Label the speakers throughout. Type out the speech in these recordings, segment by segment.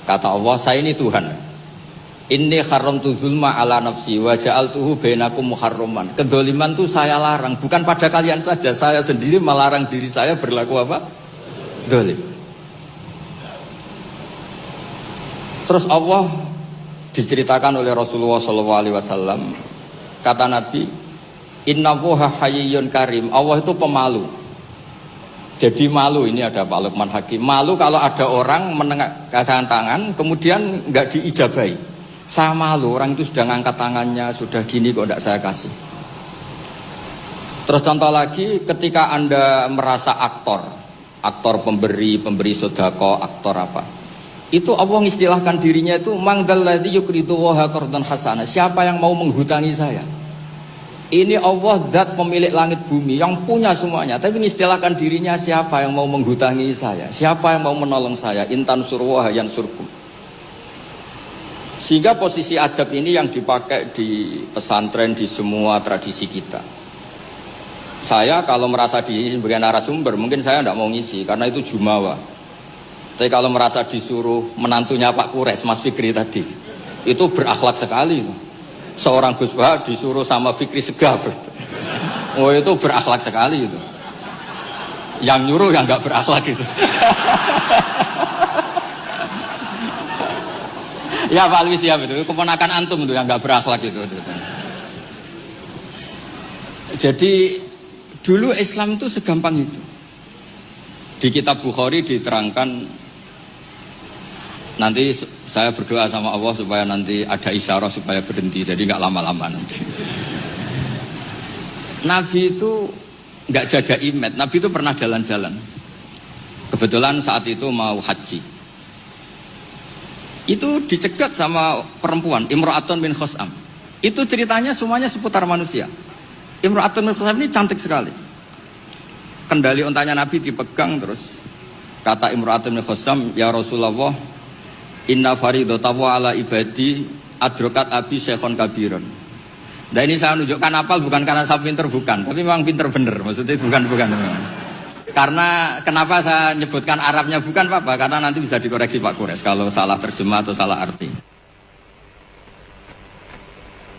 Speaker 1: Kata Allah, saya ini Tuhan. Inni haramtu zulma ala nafsi wa ja'altuhu bainakum muharraman. Kedoliman itu saya larang, bukan pada kalian saja, saya sendiri melarang diri saya berlaku apa? Dolim. Terus Allah diceritakan oleh Rasulullah SAW, kata Nabi, Innallaha hayyun karim. Allah itu pemalu. Jadi malu, ini ada Pak Luqman Hakim. Malu kalau ada orang mengangkat tangan kemudian nggak diijabahi. Saya malu, orang itu sudah ngangkat tangannya, sudah gini kok tidak saya kasih. Terus contoh lagi, ketika Anda merasa aktor pemberi sedekah, aktor apa? Itu Allah mengistilahkan dirinya itu mangdalladzi yuqridu waha qardan hasana. Siapa yang mau menghutangi saya? Ini Allah zat pemilik langit bumi yang punya semuanya, tapi mengistilahkan dirinya siapa yang mau menghutangi saya? Siapa yang mau menolong saya? Intan surwaha yansurkum. Sehingga posisi adab ini yang dipakai di pesantren, di semua tradisi kita. Saya kalau merasa di sebagai narasumber, mungkin saya tidak mau ngisi karena itu jumawa. Tapi kalau merasa disuruh menantunya Pak Kures, Mas Fikri tadi, itu berakhlak sekali. Seorang Gus Bah disuruh sama Fikri Segaf. Oh itu berakhlak sekali itu. Yang nyuruh yang nggak berakhlak itu. Ya Pak Alwi siap itu, keponakan antum itu yang nggak berakhlak itu. Jadi dulu Islam itu segampang itu. Di kitab Bukhari diterangkan, nanti saya berdoa sama Allah supaya nanti ada isyarah supaya berhenti, jadi nggak lama-lama nanti. Nabi itu nggak jaga image, Nabi itu pernah jalan-jalan. Kebetulan saat itu mau haji. Itu dicegat sama perempuan, Imra'atun bin Khusam. Itu ceritanya semuanya seputar manusia. Imra'atun bin Khusam ini cantik sekali. Kendali untanya Nabi dipegang, terus kata Imra'atun bin Khusam, ya Rasulullah, inna faridatahu ala ibadi adrokat abi syekhon kabiron. Nah ini saya menunjukkan apal bukan karena saya pinter, bukan, tapi memang pinter bener, maksudnya bukan. Karena kenapa saya nyebutkan Arabnya bukan apa, karena nanti bisa dikoreksi Pak Kures kalau salah terjemah atau salah arti.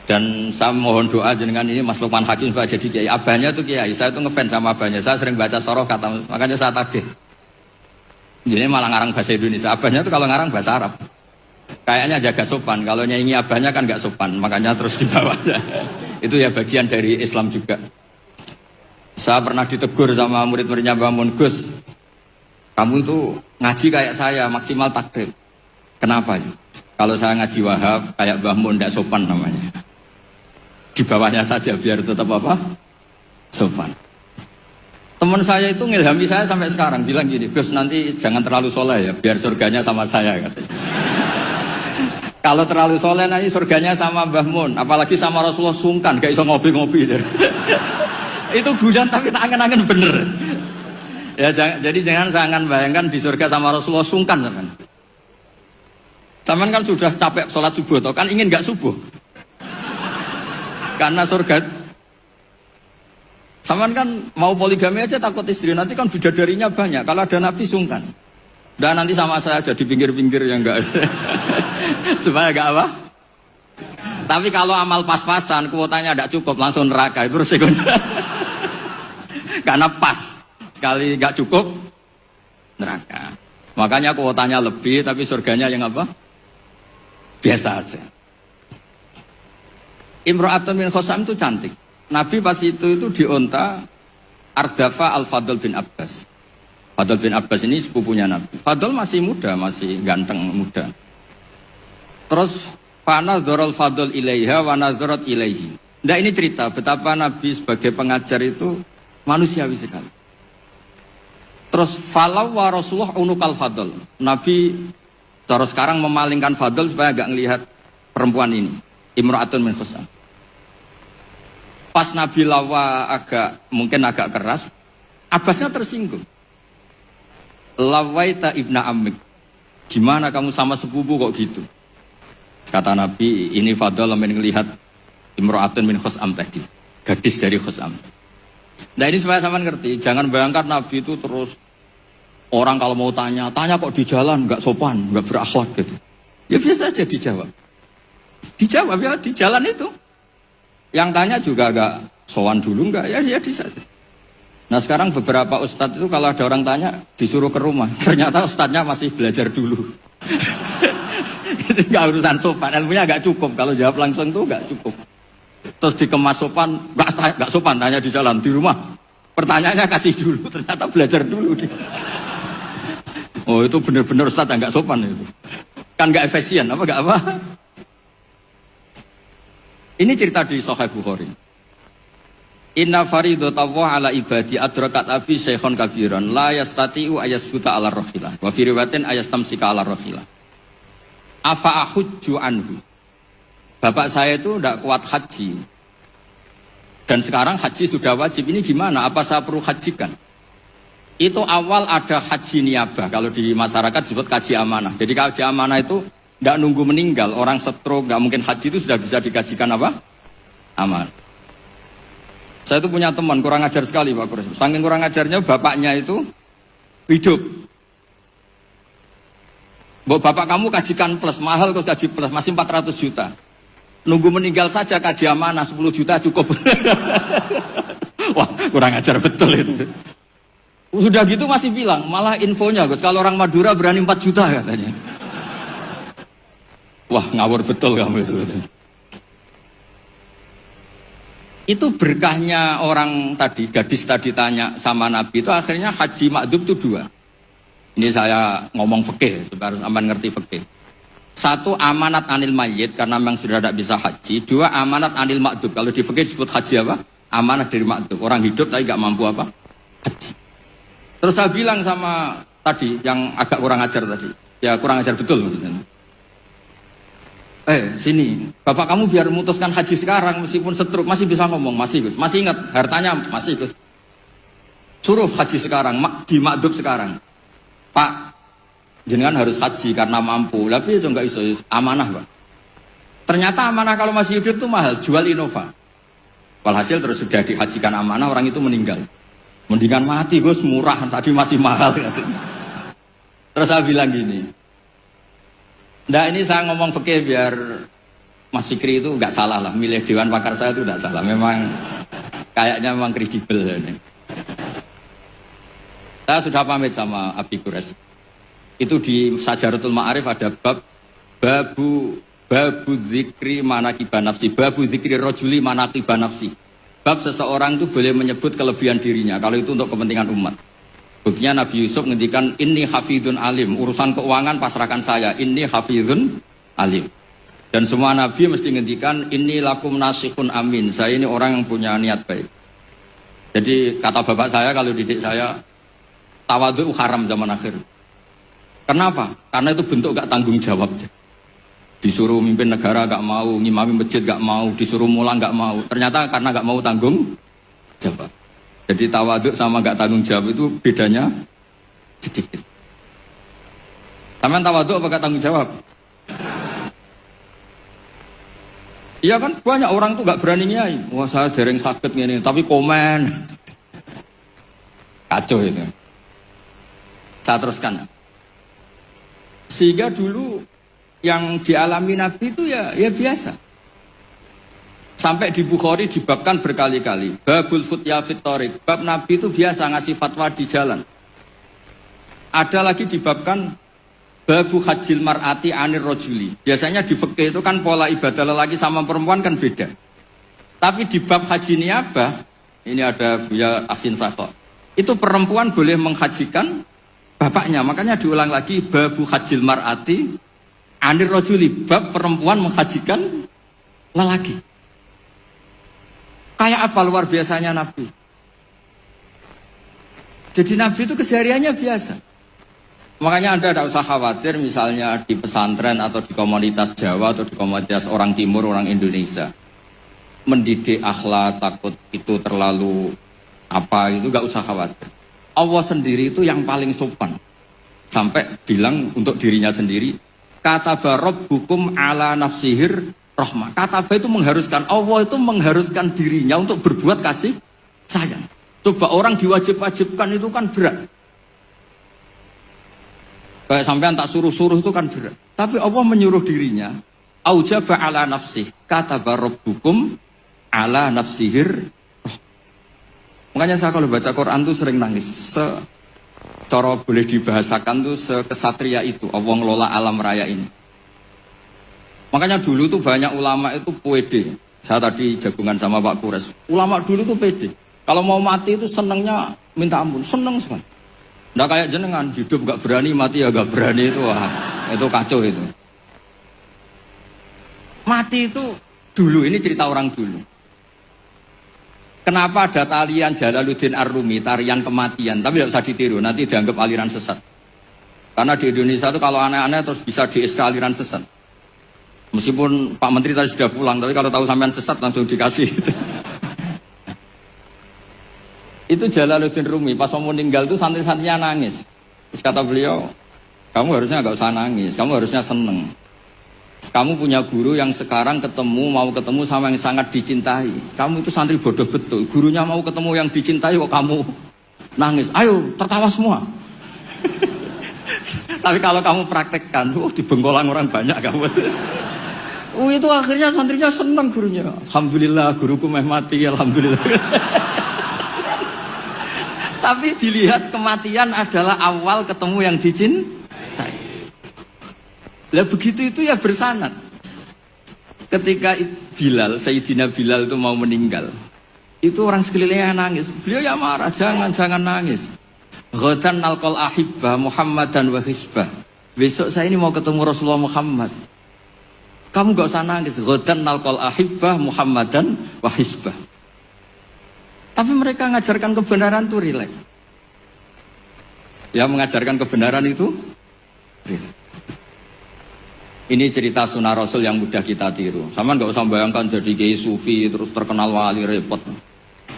Speaker 1: Dan saya mohon doa jenengan ini Mas Luqman Hakim supaya jadi kiai. Abahnya tuh kiai, saya tuh ngefans sama abahnya, saya sering baca soroh kata, makanya saya tagih. Jadi malah ngarang bahasa Indonesia, abahnya tuh kalau ngarang bahasa Arab. Kayaknya jaga sopan, kalau nyanyi abahnya kan gak sopan, makanya terus dibawanya. Itu ya bagian dari Islam juga. Saya pernah ditegur sama murid-muridnya Mbah Mun, Gus, kamu itu ngaji kayak saya, maksimal takrib. Kenapa? Kalau saya ngaji Wahab, kayak Mbah Mun, gak sopan namanya. Di bawahnya saja biar tetap apa? Sopan. Teman saya itu ngilhami saya sampai sekarang, bilang gini, Gus nanti jangan terlalu soleh ya, biar surganya sama saya katanya. Kalau terlalu soleh nanti surganya sama Mbah Mun, apalagi sama Rasulullah sungkan, gak iso ngopi-ngopi. Itu guyon tapi tak angen-angen bener. Ya jadi jangan bayangkan di surga sama Rasulullah sungkan teman. Teman kan sudah capek sholat subuh, toh kan ingin gak subuh? Karena surga. Saman kan mau poligami aja takut istri, nanti kan bidadarinya banyak. Kalau ada Nabi sungkan. Dan nanti sama saya aja di pinggir-pinggir yang enggak. Supaya enggak apa? Tapi kalau amal pas-pasan, kuotanya enggak cukup, langsung neraka. Itu resikonya. Karena pas. Sekali enggak cukup, neraka. Makanya kuotanya lebih, tapi surganya yang apa? Biasa aja. Imra'atun bin Khusam itu cantik. Nabi pas itu dionta Ardafa Al-Fadl bin Abbas. Fadl bin Abbas ini sepupunya Nabi. Fadl masih muda, masih ganteng muda. Terus fanadharul Fadl ilaiha wa nadharat ilaihi. Nah ini cerita betapa Nabi sebagai pengajar itu manusiawi sekali. Terus falau wa Rasulullah unukal Fadl. Nabi terus sekarang memalingkan Fadl supaya agak ngelihat perempuan ini, Imra'atun min Khusam. Pas Nabi lawa mungkin agak keras, Abbasnya tersinggung. Lawaita ibna amik, gimana kamu sama sepupu kok gitu? Kata Nabi, ini Fadl melihat Imra'atun min Khusam tadi, gadis dari Khusam. Nah ini supaya sama ngerti, jangan bayangkan Nabi itu terus Orang kalau mau tanya kok di jalan, nggak sopan, nggak berakhlak gitu. Ya biasa aja dijawab. Dijawab ya di jalan itu. Yang tanya juga nggak sowan dulu, nggak, ya di saja. Nah sekarang beberapa ustadz itu kalau ada orang tanya disuruh ke rumah, ternyata ustadznya masih belajar dulu. Itu nggak urusan sopan, ilmunya nggak cukup. Kalau jawab langsung tuh nggak cukup. Terus dikemas sopan, nggak sopan, tanya di jalan, di rumah. Pertanyaannya kasih dulu, ternyata belajar dulu dia. Oh itu benar-benar ustadz yang nggak sopan itu. Kan nggak efisien, nggak apa? Ini cerita di Sahih Bukhari. Inna faridatallahi ala ibadi adrakat abi syekhon kabiran la yastati'u ayasbuta ala rahilah wa fi riwayatin ayastamsika ala rahilah. Afa ahujju anhu. Bapak saya itu tidak kuat haji. Dan sekarang haji sudah wajib. Ini gimana? Apa saya perlu hajikan? Itu awal ada haji niabah. Kalau di masyarakat disebut kaji amanah. Jadi kaji amanah itu tidak nunggu meninggal. Orang stroke, nggak mungkin haji itu sudah bisa dikajikan apa? Aman. Saya itu punya teman kurang ajar sekali Pak Kures. Saking kurang ajarnya bapaknya itu hidup. Bapak kamu kajikan plus, mahal kok kaji plus, masih 400 juta. Nunggu meninggal saja kaji amanah 10 juta cukup. Wah kurang ajar betul itu. Sudah gitu masih bilang, malah infonya Gus, kalau orang Madura berani 4 juta katanya. Wah ngawur betul kamu itu. Itu berkahnya orang tadi, gadis tadi tanya sama Nabi itu akhirnya haji makdub itu 2. Ini saya ngomong fikih, supaya harus aman ngerti fikih. 1 amanat anil mayyit karena memang sudah tidak bisa haji. 2 amanat anil makdub. Kalau di fikih disebut haji apa? Amanat dari makdub. Orang hidup tapi nggak mampu apa? Haji. Terus saya bilang sama tadi yang agak kurang ajar tadi. Ya kurang ajar betul maksudnya. Sini, bapak kamu biar memutuskan haji sekarang meskipun stroke masih bisa ngomong, masih Gus, masih ingat hartanya, masih Gus. Suruh haji sekarang, di makdub sekarang. Pak, jenengan harus haji karena mampu, tapi itu enggak iso, amanah Pak. Ternyata amanah kalau masih hidup itu mahal, jual Innova. Walhasil terus sudah dihajikan amanah, orang itu meninggal. Mendingan mati Gus, murah, tadi masih mahal. Terus saya bilang gini, nah ini saya ngomong fikih biar Mas Fikri itu nggak salah lah, milih dewan pakar saya itu nggak salah, memang kayaknya memang kredibel ini. Saya sudah pamit sama Abi Kures. Itu di Sajaratul Ma'arif ada babu dzikri manaqiban nafsi, babu dzikri rajuli manaqiban nafsi. Bab seseorang itu boleh menyebut kelebihan dirinya kalau itu untuk kepentingan umat. Buktinya Nabi Yusuf ngendikan inni hafidun alim, urusan keuangan pasrahkan saya, inni hafidun alim. Dan semua nabi mesti ngendikan inni lakum nasihun amin, saya ini orang yang punya niat baik. Jadi kata bapak saya kalau didik saya, tawadhu haram zaman akhir. Kenapa? Karena itu bentuk gak tanggung jawab. Disuruh mimpin negara gak mau, ngimami masjid gak mau, disuruh mulang gak mau. Ternyata karena gak mau tanggung jawab. Jadi tawaduk sama gak tanggung jawab itu bedanya sedikit. Taman tawaduk apa gak tanggung jawab? Iya kan banyak orang tuh gak berani nyai. Wah saya dereng sakit gini, tapi komen. Kacau itu. Saya teruskan. Sehingga dulu yang dialami Nabi itu ya biasa. Sampai di Bukhari dibabkan berkali-kali. Babul futya fit thoriq. Bab Nabi itu biasa ngasih fatwa di jalan. Ada lagi dibabkan babu hajil mar'ati anir rojuli. Biasanya di fikih itu kan pola ibadah lelaki sama perempuan kan beda. Tapi di bab haji niabah, ini ada Buya Ahsin Sakho. Itu perempuan boleh menghajikan bapaknya. Makanya diulang lagi babu hajil mar'ati anir rojuli. Bab perempuan menghajikan lelaki. Kayak apa luar biasanya Nabi. Jadi Nabi itu kesehariannya biasa. Makanya Anda tidak usah khawatir misalnya di pesantren atau di komunitas Jawa atau di komunitas orang Timur, orang Indonesia. Mendidik akhlak, takut itu terlalu apa itu gak usah khawatir. Allah sendiri itu yang paling sopan. Sampai bilang untuk dirinya sendiri, kataba rabbukum ala nafsihir rahmah. Kataba itu mengharuskan, Allah itu mengharuskan dirinya untuk berbuat kasih sayang. Coba orang diwajib-wajibkan itu kan berat. Kayak sampean tak suruh-suruh itu kan berat. Tapi Allah menyuruh dirinya, aujaba ala nafsih, kataba rabbukum ala nafsihir. Makanya saya kalau baca Quran tuh sering nangis. Cara boleh dibahasakan tuh sekesatria itu Allah ngelola alam raya ini. Makanya dulu tuh banyak ulama itu pede. Saya tadi jagungan sama Pak Kures. Ulama dulu tuh pede. Kalau mau mati itu senengnya minta ampun, seneng sekali. Nggak kayak jenengan, hidup gak berani, mati ya gak berani itu, wah, itu kacau itu. Mati itu dulu, ini cerita orang dulu. Kenapa ada tarian Jalaluddin Ar-Rumi, tarian kematian, tapi tidak usah ditiru, nanti dianggap aliran sesat. Karena di Indonesia itu kalau aneh-aneh terus bisa di-SK aliran sesat. Meskipun Pak Menteri tadi sudah pulang, tapi kalau tahu sampean sesat langsung dikasih itu. Itu Jalaluddin Rumi, pas mau meninggal itu santri-santrinya nangis. Terus kata beliau, kamu harusnya gak usah nangis, kamu harusnya seneng. Kamu punya guru yang sekarang mau ketemu sama yang sangat dicintai. Kamu itu santri bodoh betul, gurunya mau ketemu yang dicintai kok kamu nangis. Ayo, tertawa semua. Tapi kalau kamu praktekkan, dibengkolang orang banyak kamu. Itu akhirnya santrinya senang gurunya. Alhamdulillah, guruku meh mati, alhamdulillah. Tapi dilihat kematian adalah awal ketemu yang dicintai. Lah begitu itu ya bersanad. Ketika Bilal, Sayyidina Bilal itu mau meninggal, itu orang sekelilingnya nangis. Beliau ya marah, jangan nangis. Ghadan nalqal ahibbah Muhammadan wa hisbah. Besok saya ini mau ketemu Rasulullah Muhammad. Kamu gak usah nangis. Ghadan nalqal ahibbah Muhammadan wa hisbah. Tapi mereka mengajarkan kebenaran itu rileks. Ya mengajarkan kebenaran itu rileks. Ini cerita sunnah Rasul yang mudah kita tiru. Sama nggak usah bayangkan jadi kiai sufi terus terkenal wali repot.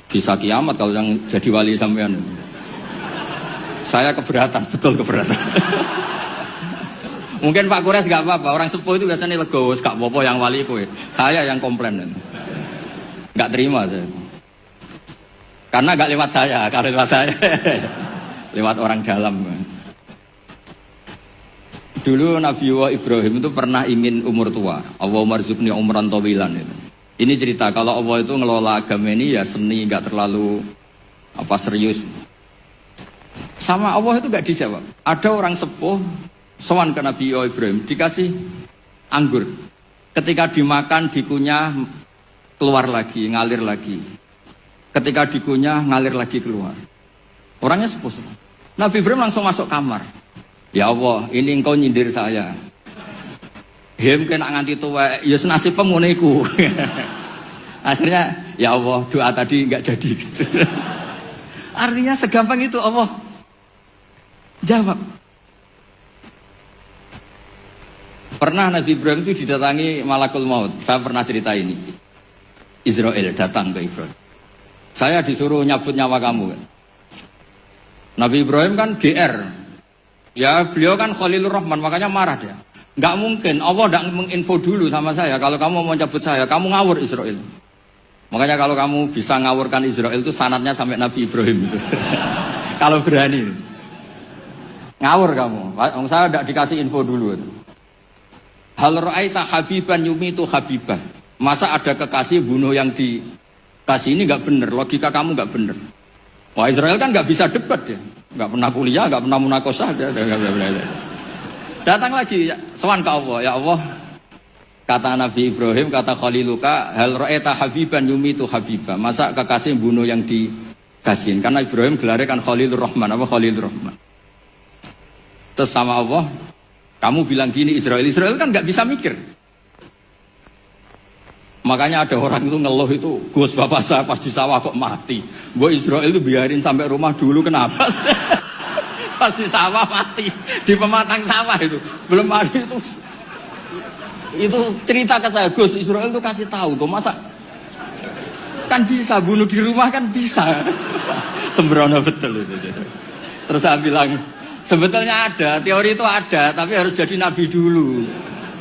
Speaker 1: Bisa kiamat kalau yang jadi wali sampean. Saya keberatan, betul keberatan. Mungkin Pak Kures nggak apa-apa. Orang sepuh itu biasanya legowo, gak apa-apa yang wali kowe. Saya yang komplain. Nggak terima saya. Karena gak lewat saya, karena lewat saya. Lewat orang dalam. Dulu Nabi Ibrahim itu pernah ingin umur tua. Allahumma rzuqni umran tawilan itu. Ini cerita kalau Allah itu ngelola agama ini ya seni, gak terlalu serius. Sama Allah itu gak dijawab. Ada orang sepuh sowan ke Nabi Ibrahim dikasih anggur. Ketika dimakan dikunyah keluar lagi, ngalir lagi. Ketika dikunyah ngalir lagi keluar. Orangnya sepuh. Nabi Ibrahim langsung masuk kamar. Ya Allah, ini engkau nyindir saya. Hem kena nganti tua, ya senasib pemuniku. Akhirnya, ya Allah, doa tadi nggak jadi. Artinya segampang itu Allah jawab. Pernah Nabi Ibrahim itu didatangi Malakul Maut. Saya pernah cerita ini. Israel datang ke Ibrahim. Saya disuruh nyabut nyawa kamu kan. Nabi Ibrahim kan GR. Ya beliau kan Khalilur Rahman, makanya marah dia. Nggak mungkin, Allah nggak menginfo dulu sama saya. Kalau kamu mau cabut saya, kamu ngawur Israel. Makanya kalau kamu bisa ngawurkan Israel itu sanadnya sampai Nabi Ibrahim itu. Kalau berani. Ngawur kamu. Saya nggak dikasih info dulu. Hal ra'aita habiban yumitu habibah. Masa ada kekasih bunuh yang dikasih, ini nggak bener, logika kamu nggak bener. Wah Israel kan nggak bisa debat ya, nggak pernah kuliah, nggak pernah munakosah, datang lagi, sowan ke Allah, ya Allah, kata Nabi Ibrahim, kata Khaliluka, hal ra'aita habiban yumitu habibah. Masa kekasih bunuh yang dikasihin, karena Ibrahim gelarnya kan Khalilur Rahman, apa Khalilur Rahman. Terus sama Allah, kamu bilang gini Israel kan nggak bisa mikir. Makanya ada orang itu ngeluh itu, Gus bapak saya pas di sawah kok mati. Gue Israel itu biarin sampai rumah dulu, kenapa? Pas di sawah mati, di pematang sawah itu belum mati itu cerita ke saya, Gus Israel itu kasih tahu tuh, masa kan bisa bunuh di rumah kan bisa. Sembrono betul itu. Terus saya bilang sebetulnya ada, teori itu ada, tapi harus jadi nabi dulu.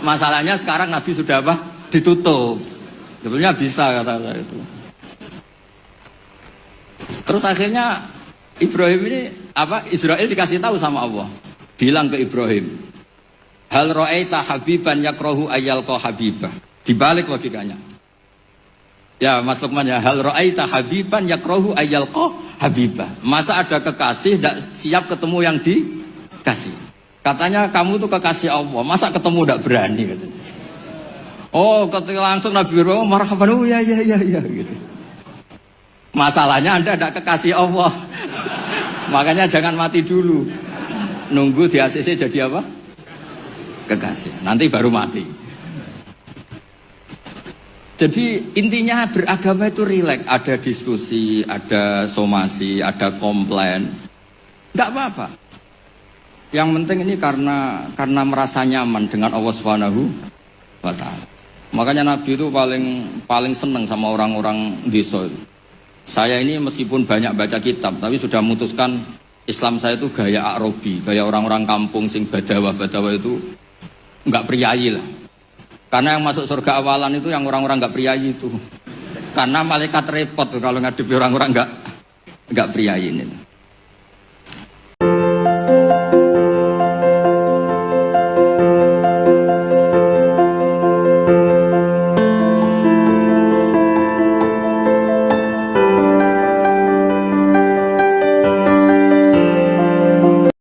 Speaker 1: Masalahnya sekarang nabi sudah apa? Ditutup. Sebetulnya bisa kata saya itu. Terus akhirnya Ibrahim ini Israel dikasih tahu sama Allah. bilang ke Ibrahim, hal ra'aita habiban yakrahu ayyalqa habibah. Dibalik logikanya. Ya Mas Lukman ya, hal ra'aita habiban yakrahu ayyalqa habibah. Masa ada kekasih tidak siap ketemu yang dikasih. Katanya kamu tuh kekasih Allah, masa ketemu tidak berani katanya. Oh, ketika langsung Nabi Ibrahim marhaban, oh ya gitu. Masalahnya Anda tidak kekasih Allah. Makanya jangan mati dulu. Nunggu di ACC jadi apa? Kekasih. Nanti baru mati. Jadi intinya beragama itu rileks. Ada diskusi, ada somasi, ada komplain. Enggak apa-apa. Yang penting ini karena merasa nyaman dengan Allah Subhanahu wa ta'ala. Makanya Nabi itu paling senang sama orang-orang desa. Saya ini meskipun banyak baca kitab, tapi sudah memutuskan Islam saya itu gaya Arabi, gaya orang-orang kampung sing badawa-badawa itu enggak priayi lah. Karena yang masuk surga awalan itu yang orang-orang enggak priayi itu. Karena malaikat repot tuh kalau ngadepi orang-orang enggak priayi ini.